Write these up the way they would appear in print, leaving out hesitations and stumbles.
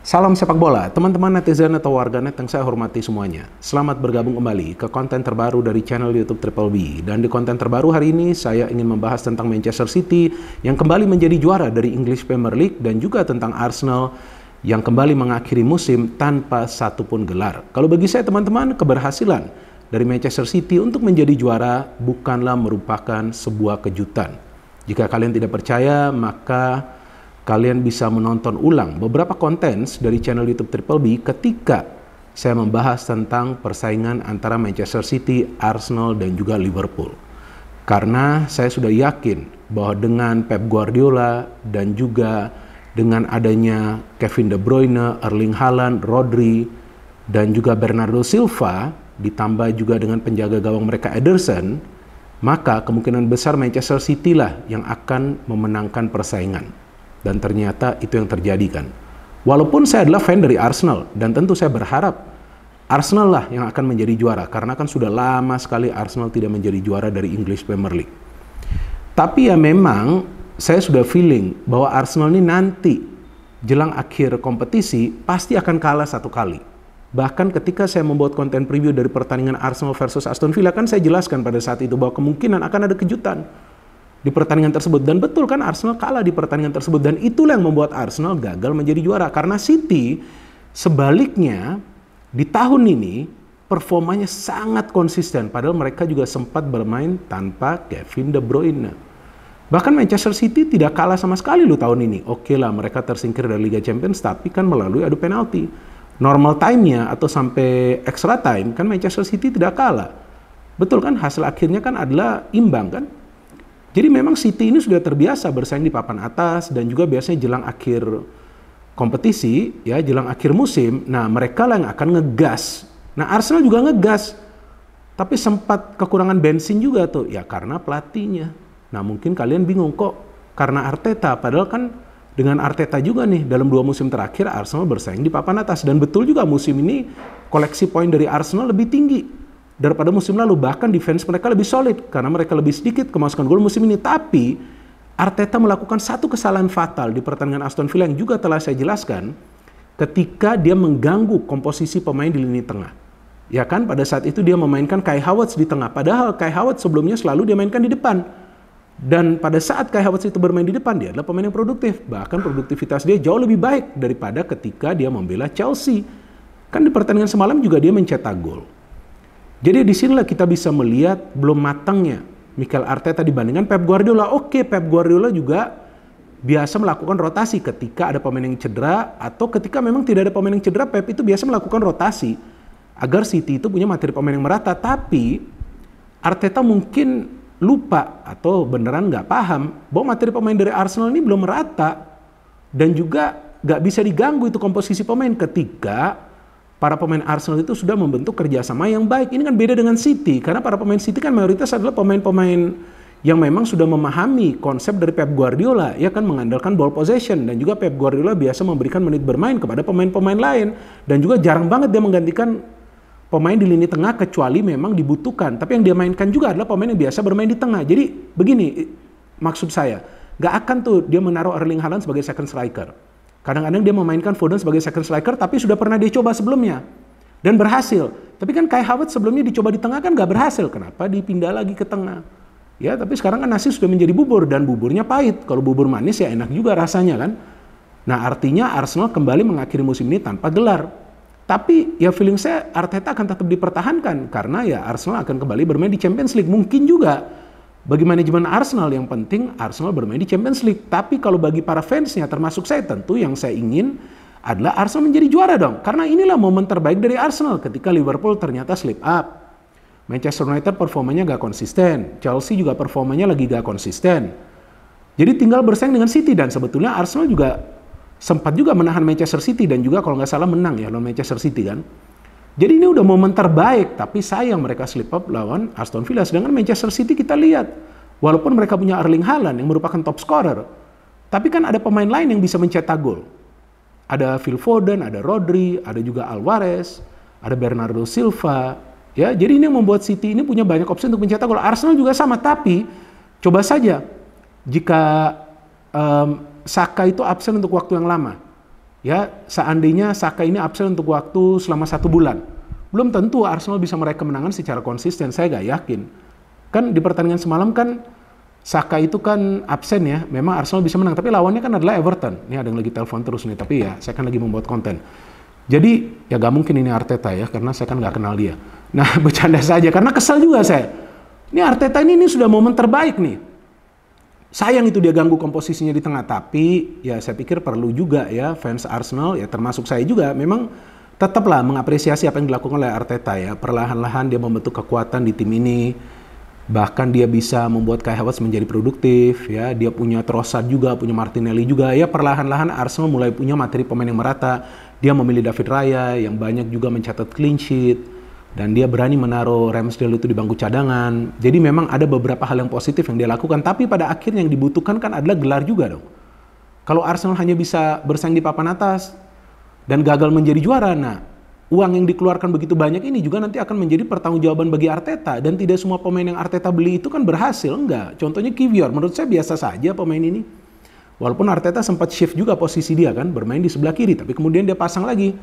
Salam sepak bola, teman-teman netizen atau warganet yang saya hormati semuanya. Selamat bergabung kembali ke konten terbaru dari channel YouTube Triple B. Dan di konten terbaru hari ini, saya ingin membahas tentang Manchester City yang kembali menjadi juara dari English Premier League dan juga tentang Arsenal yang kembali mengakhiri musim tanpa satupun gelar. Kalau bagi saya teman-teman, keberhasilan dari Manchester City untuk menjadi juara bukanlah merupakan sebuah kejutan. Jika kalian tidak percaya, maka kalian bisa menonton ulang beberapa konten dari channel YouTube Triple B ketika saya membahas tentang persaingan antara Manchester City, Arsenal, dan juga Liverpool. Karena saya sudah yakin bahwa dengan Pep Guardiola dan juga dengan adanya Kevin De Bruyne, Erling Haaland, Rodri, dan juga Bernardo Silva, ditambah juga dengan penjaga gawang mereka Ederson, maka kemungkinan besar Manchester City lah yang akan memenangkan persaingan. Dan ternyata itu yang terjadi kan. Walaupun saya adalah fan dari Arsenal dan tentu saya berharap Arsenal lah yang akan menjadi juara karena kan sudah lama sekali Arsenal tidak menjadi juara dari English Premier League. Tapi ya memang saya sudah feeling bahwa Arsenal ini nanti jelang akhir kompetisi pasti akan kalah satu kali. Bahkan ketika saya membuat konten preview dari pertandingan Arsenal versus Aston Villa kan saya jelaskan pada saat itu bahwa kemungkinan akan ada kejutan di pertandingan tersebut. Dan betul kan Arsenal kalah di pertandingan tersebut. Dan itulah yang membuat Arsenal gagal menjadi juara. Karena City sebaliknya di tahun ini performanya sangat konsisten. Padahal mereka juga sempat bermain tanpa Kevin De Bruyne. Bahkan Manchester City tidak kalah sama sekali loh tahun ini. Oke lah mereka tersingkir dari Liga Champions tapi kan melalui adu penalti. Normal time-nya atau sampai extra time kan Manchester City tidak kalah. Betul kan hasil akhirnya kan adalah imbang kan. Jadi memang City ini sudah terbiasa bersaing di papan atas dan juga biasanya jelang akhir kompetisi, ya jelang akhir musim, nah mereka lah yang akan ngegas. Nah Arsenal juga ngegas, tapi sempat kekurangan bensin juga tuh, ya karena pelatihnya. Nah mungkin kalian bingung kok karena Arteta, padahal kan dengan Arteta juga nih dalam 2 musim terakhir Arsenal bersaing di papan atas. Dan betul juga musim ini koleksi poin dari Arsenal lebih tinggi daripada musim lalu, bahkan defense mereka lebih solid karena mereka lebih sedikit kemasukan gol musim ini. Tapi Arteta melakukan satu kesalahan fatal di pertandingan Aston Villa yang juga telah saya jelaskan ketika dia mengganggu komposisi pemain di lini tengah. Ya kan, pada saat itu dia memainkan Kai Havertz di tengah, padahal Kai Havertz sebelumnya selalu dia mainkan di depan. Dan pada saat Kai Havertz itu bermain di depan, dia adalah pemain yang produktif. Bahkan produktivitas dia jauh lebih baik daripada ketika dia membela Chelsea. Kan di pertandingan semalam juga dia mencetak gol. Jadi disinilah kita bisa melihat belum matangnya Mikel Arteta dibandingkan Pep Guardiola. Oke, Pep Guardiola juga biasa melakukan rotasi ketika ada pemain yang cedera atau ketika memang tidak ada pemain yang cedera, Pep itu biasa melakukan rotasi agar City itu punya materi pemain yang merata. Tapi Arteta mungkin lupa atau beneran nggak paham bahwa materi pemain dari Arsenal ini belum merata dan juga nggak bisa diganggu itu komposisi pemain ketika para pemain Arsenal itu sudah membentuk kerjasama yang baik. Ini kan beda dengan City, karena para pemain City kan mayoritas adalah pemain-pemain yang memang sudah memahami konsep dari Pep Guardiola, ya kan mengandalkan ball possession, dan juga Pep Guardiola biasa memberikan menit bermain kepada pemain-pemain lain, dan juga jarang banget dia menggantikan pemain di lini tengah kecuali memang dibutuhkan. Tapi yang dia mainkan juga adalah pemain yang biasa bermain di tengah. Jadi begini maksud saya, gak akan tuh dia menaruh Erling Haaland sebagai second striker. Kadang-kadang dia memainkan Foden sebagai second striker, tapi sudah pernah dia coba sebelumnya dan berhasil. Tapi kan Kai Havertz sebelumnya dicoba di tengah kan gak berhasil. Kenapa dipindah lagi ke tengah? Ya, tapi sekarang kan nasi sudah menjadi bubur dan buburnya pahit. Kalau bubur manis ya enak juga rasanya kan. Nah artinya Arsenal kembali mengakhiri musim ini tanpa gelar. Tapi ya feeling saya Arteta akan tetap dipertahankan karena ya Arsenal akan kembali bermain di Champions League. Mungkin juga bagi manajemen Arsenal yang penting Arsenal bermain di Champions League. Tapi kalau bagi para fansnya termasuk saya, tentu yang saya ingin adalah Arsenal menjadi juara dong. Karena inilah momen terbaik dari Arsenal ketika Liverpool ternyata slip up. Manchester United performanya gak konsisten. Chelsea juga performanya lagi gak konsisten. Jadi tinggal bersaing dengan City, dan sebetulnya Arsenal juga sempat juga menahan Manchester City dan juga kalau nggak salah menang ya lawan Manchester City kan. Jadi ini udah momen terbaik, tapi sayang mereka slip up lawan Aston Villa. Sedangkan Manchester City kita lihat, walaupun mereka punya Erling Haaland yang merupakan top scorer, tapi kan ada pemain lain yang bisa mencetak gol. Ada Phil Foden, ada Rodri, ada juga Alvarez, ada Bernardo Silva. Ya, jadi ini yang membuat City ini punya banyak opsi untuk mencetak gol. Arsenal juga sama, tapi coba saja jika Saka itu absen untuk waktu yang lama. ya seandainya Saka ini absen untuk waktu selama 1 bulan, belum tentu Arsenal bisa meraih kemenangan secara konsisten. Saya nggak yakin. Kan di pertandingan semalam kan Saka itu kan absen ya, memang Arsenal bisa menang, tapi lawannya kan adalah Everton. Ini ada yang lagi telepon terus nih, tapi ya saya kan lagi membuat konten. Jadi ya gak mungkin ini Arteta ya, karena saya kan gak kenal dia. Nah bercanda saja, karena kesal juga saya. Ini Arteta ini sudah momen terbaik nih. Sayang itu dia ganggu komposisinya di tengah, tapi ya saya pikir perlu juga ya fans Arsenal, ya termasuk saya juga, memang tetaplah mengapresiasi apa yang dilakukan oleh Arteta ya. Perlahan-lahan dia membentuk kekuatan di tim ini. Bahkan dia bisa membuat Kai Havertz menjadi produktif ya, dia punya Trossard juga, punya Martinelli juga ya. Perlahan-lahan Arsenal mulai punya materi pemain yang merata. Dia memilih David Raya yang banyak juga mencatat clean sheet, dan dia berani menaruh Ramsdale itu di bangku cadangan. Jadi memang ada beberapa hal yang positif yang dia lakukan, tapi pada akhirnya yang dibutuhkan kan adalah gelar juga dong. Kalau Arsenal hanya bisa bersaing di papan atas dan gagal menjadi juara, nah uang yang dikeluarkan begitu banyak ini juga nanti akan menjadi pertanggungjawaban bagi Arteta, dan tidak semua pemain yang Arteta beli itu kan berhasil, enggak. Contohnya Kiwior, menurut saya biasa saja pemain ini. Walaupun Arteta sempat shift juga posisi dia kan, bermain di sebelah kiri, tapi kemudian dia pasang lagi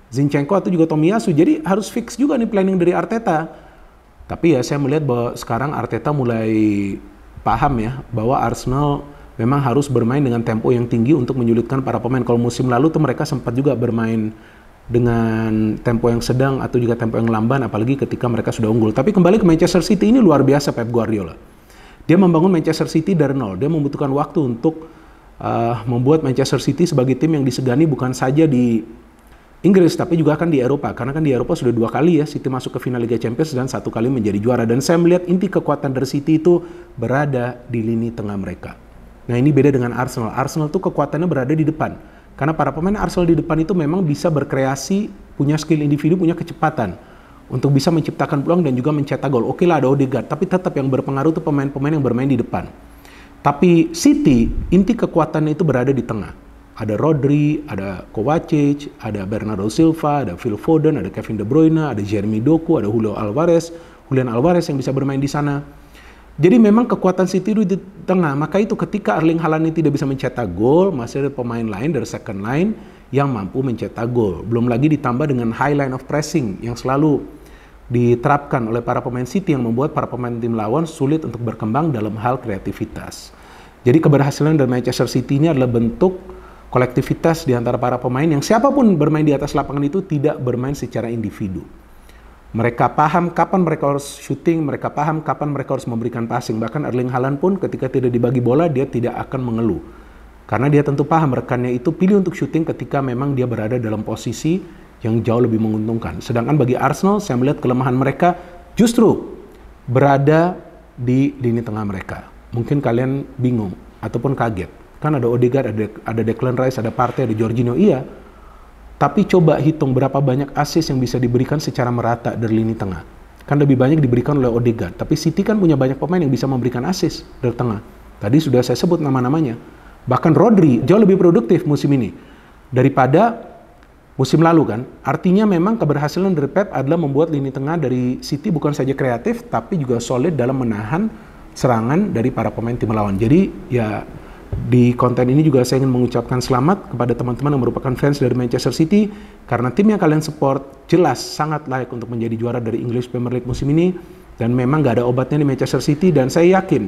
Zinchenko atau juga Tomiyasu, jadi harus fix juga nih planning dari Arteta. Tapi ya saya melihat bahwa sekarang Arteta mulai paham ya, bahwa Arsenal memang harus bermain dengan tempo yang tinggi untuk menyulitkan para pemain. Kalau musim lalu tuh mereka sempat juga bermain dengan tempo yang sedang atau juga tempo yang lamban, apalagi ketika mereka sudah unggul. Tapi kembali ke Manchester City, ini luar biasa Pep Guardiola. Dia membangun Manchester City dari nol. Dia membutuhkan waktu untuk membuat Manchester City sebagai tim yang disegani bukan saja di Inggris, tapi juga kan di Eropa. Karena kan di Eropa sudah 2 kali ya City masuk ke final Liga Champions dan 1 kali menjadi juara. Dan saya melihat inti kekuatan dari City itu berada di lini tengah mereka. Nah ini beda dengan Arsenal. Arsenal tuh kekuatannya berada di depan. Karena para pemain Arsenal di depan itu memang bisa berkreasi, punya skill individu, punya kecepatan untuk bisa menciptakan peluang dan juga mencetak gol. Oke lah ada Odegaard, tapi tetap yang berpengaruh itu pemain-pemain yang bermain di depan. Tapi City, inti kekuatannya itu berada di tengah. Ada Rodri, ada Kovacic, ada Bernardo Silva, ada Phil Foden, ada Kevin De Bruyne, ada Jeremy Doku, ada Julian Alvarez yang bisa bermain di sana. Jadi memang kekuatan City itu di tengah. Maka itu ketika Erling Haaland ini tidak bisa mencetak gol, masih ada pemain lain dari second line yang mampu mencetak gol. Belum lagi ditambah dengan high line of pressing yang selalu diterapkan oleh para pemain City yang membuat para pemain tim lawan sulit untuk berkembang dalam hal kreativitas. Jadi keberhasilan dari Manchester City ini adalah bentuk kolektivitas di antara para pemain yang siapapun bermain di atas lapangan itu tidak bermain secara individu. Mereka paham kapan mereka harus shooting, mereka paham kapan mereka harus memberikan passing. Bahkan Erling Haaland pun ketika tidak dibagi bola, dia tidak akan mengeluh. Karena dia tentu paham rekannya itu pilih untuk shooting ketika memang dia berada dalam posisi yang jauh lebih menguntungkan. Sedangkan bagi Arsenal, saya melihat kelemahan mereka justru berada di lini tengah mereka. Mungkin kalian bingung ataupun kaget. Kan ada Odegaard, ada Declan Rice, ada Partey, ada Jorginho, iya. Tapi coba hitung berapa banyak assist yang bisa diberikan secara merata dari lini tengah. Kan lebih banyak diberikan oleh Odegaard. Tapi City kan punya banyak pemain yang bisa memberikan assist dari tengah. Tadi sudah saya sebut nama-namanya. Bahkan Rodri jauh lebih produktif musim ini daripada musim lalu kan. Artinya memang keberhasilan dari Pep adalah membuat lini tengah dari City bukan saja kreatif, tapi juga solid dalam menahan serangan dari para pemain tim lawan. Jadi ya di konten ini juga saya ingin mengucapkan selamat kepada teman-teman yang merupakan fans dari Manchester City, karena tim yang kalian support jelas sangat layak untuk menjadi juara dari English Premier League musim ini, dan memang gak ada obatnya di Manchester City. Dan saya yakin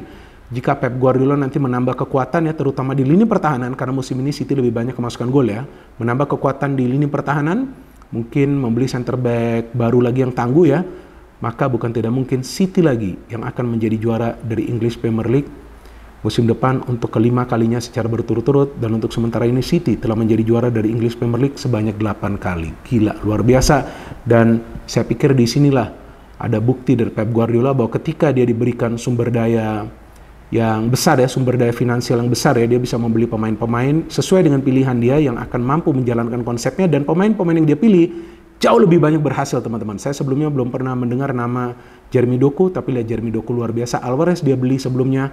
jika Pep Guardiola nanti menambah kekuatan ya, terutama di lini pertahanan, karena musim ini City lebih banyak kemasukan gol ya, menambah kekuatan di lini pertahanan, mungkin membeli center back baru lagi yang tangguh ya, maka bukan tidak mungkin City lagi yang akan menjadi juara dari English Premier League musim depan untuk kelima kalinya secara berturut-turut. Dan untuk sementara ini City telah menjadi juara dari English Premier League sebanyak 8 kali. Gila, luar biasa. Dan saya pikir di sinilah ada bukti dari Pep Guardiola bahwa ketika dia diberikan sumber daya yang besar ya, sumber daya finansial yang besar ya, dia bisa membeli pemain-pemain sesuai dengan pilihan dia yang akan mampu menjalankan konsepnya, dan pemain-pemain yang dia pilih jauh lebih banyak berhasil teman-teman. Saya sebelumnya belum pernah mendengar nama Jeremy Doku, tapi lihat Jeremy Doku luar biasa. Alvarez dia beli sebelumnya,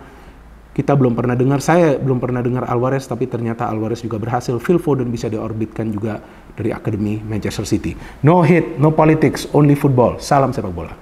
kita belum pernah dengar, saya belum pernah dengar Alvarez, tapi ternyata Alvarez juga berhasil. Phil Foden bisa diorbitkan juga dari Akademi Manchester City. No hate, no politics, only football. Salam sepak bola.